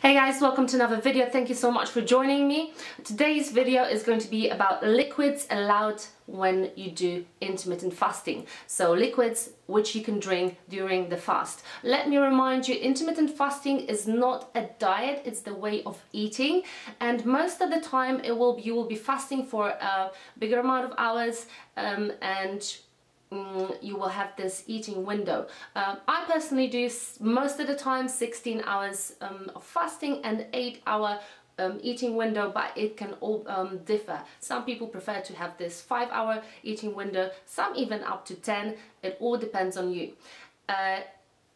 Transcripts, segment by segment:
Hey guys, welcome to another video. Thank you so much for joining me. Today's video is going to be about liquids allowed when you do intermittent fasting. So liquids which you can drink during the fast. Let me remind you, intermittent fasting is not a diet, it's the way of eating, and most of the time you will be fasting for a bigger amount of hours and you will have this eating window. I personally do most of the time 16 hours of fasting and 8-hour eating window, but it can all differ. Some people prefer to have this 5-hour eating window, some even up to 10. It all depends on you.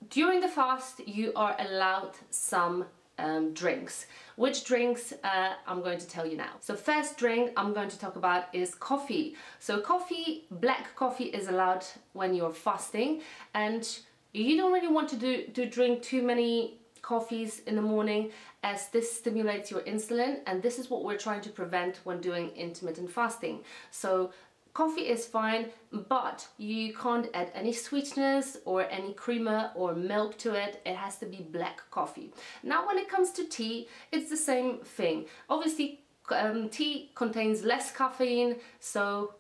During the fast you are allowed some drinks. Which drinks I'm going to tell you now. So first drink I'm going to talk about is coffee. So coffee, black coffee is allowed when you're fasting, and you don't really want to drink too many coffees in the morning, as this stimulates your insulin, and this is what we're trying to prevent when doing intermittent fasting. So coffee is fine, but you can't add any sweeteners or any creamer or milk to it. It has to be black coffee. Now when it comes to tea, it's the same thing. Obviously tea contains less caffeine, so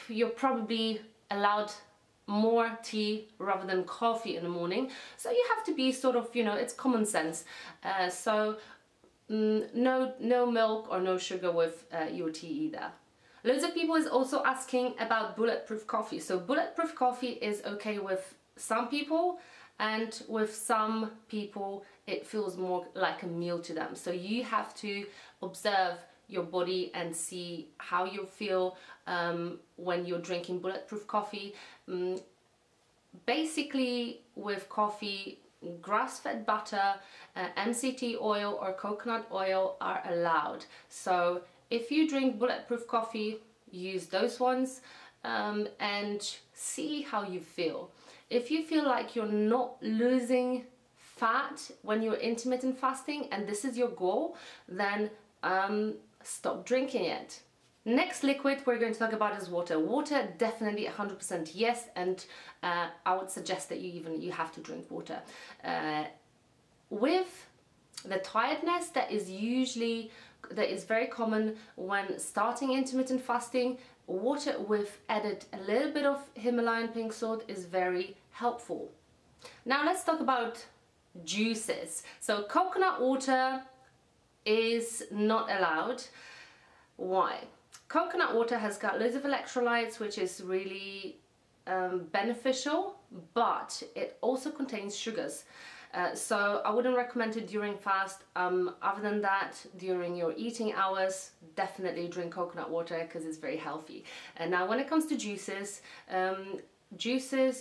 you're probably allowed more tea rather than coffee in the morning. So you have to be sort of, you know, it's common sense. No milk or no sugar with your tea either. Loads of people is also asking about bulletproof coffee. So bulletproof coffee is okay with some people, and with some people it feels more like a meal to them. So you have to observe your body and see how you feel when you're drinking bulletproof coffee. Basically with coffee, grass-fed butter, MCT oil or coconut oil are allowed. So if you drink bulletproof coffee, use those ones and see how you feel. If you feel like you're not losing fat when you're intermittent fasting and this is your goal, then stop drinking it. Next liquid we're going to talk about is water. Water, definitely 100% yes, and I would suggest that you have to drink water. With the tiredness that is very common when starting intermittent fasting, water with added a little bit of Himalayan pink salt is very helpful. Now let's talk about juices. So coconut water is not allowed. Why? Coconut water has got loads of electrolytes, which is really beneficial, but it also contains sugars. So I wouldn't recommend it during fast. Other than that, during your eating hours, definitely drink coconut water because it's very healthy. And now when it comes to juices,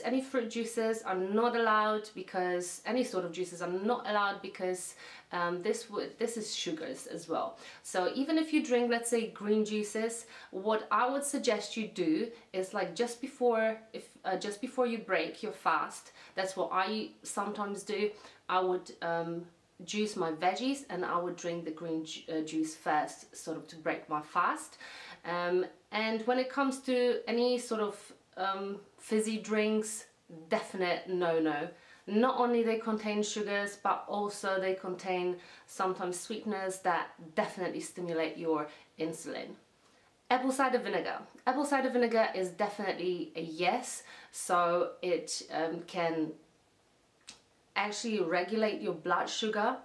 any fruit juices are not allowed, because any sort of juices are not allowed because this is sugars as well. So even if you drink, let's say, green juices, what I would suggest you do is, like, just before you break your fast, that's what I sometimes do. I would juice my veggies and I would drink the green juice first, sort of to break my fast. And when it comes to any sort of fizzy drinks, definite no. Not only they contain sugars, but also they contain sometimes sweeteners that definitely stimulate your insulin. Apple cider vinegar. Apple cider vinegar is definitely a yes. So it can actually regulate your blood sugar,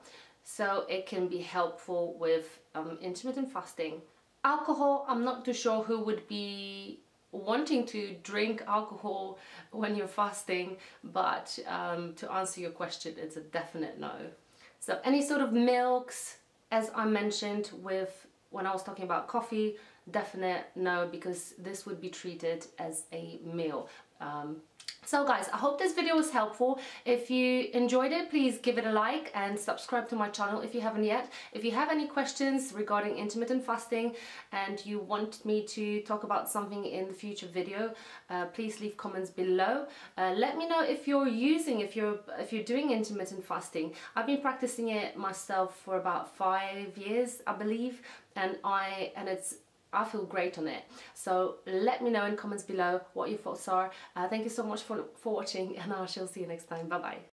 so it can be helpful with intermittent fasting. Alcohol, I'm not too sure who would be wanting to drink alcohol when you're fasting, but to answer your question, it's a definite no. So any sort of milks, as I mentioned when I was talking about coffee, definite no, because this would be treated as a meal. So guys, I hope this video was helpful. If you enjoyed it, please give it a like and subscribe to my channel if you haven't yet. If you have any questions regarding intermittent fasting and you want me to talk about something in the future video, please leave comments below. Let me know if you're doing intermittent fasting. I've been practicing it myself for about 5 years, I believe, and I feel great on it. So let me know in comments below what your thoughts are. Thank you so much for watching, and I shall see you next time. Bye bye.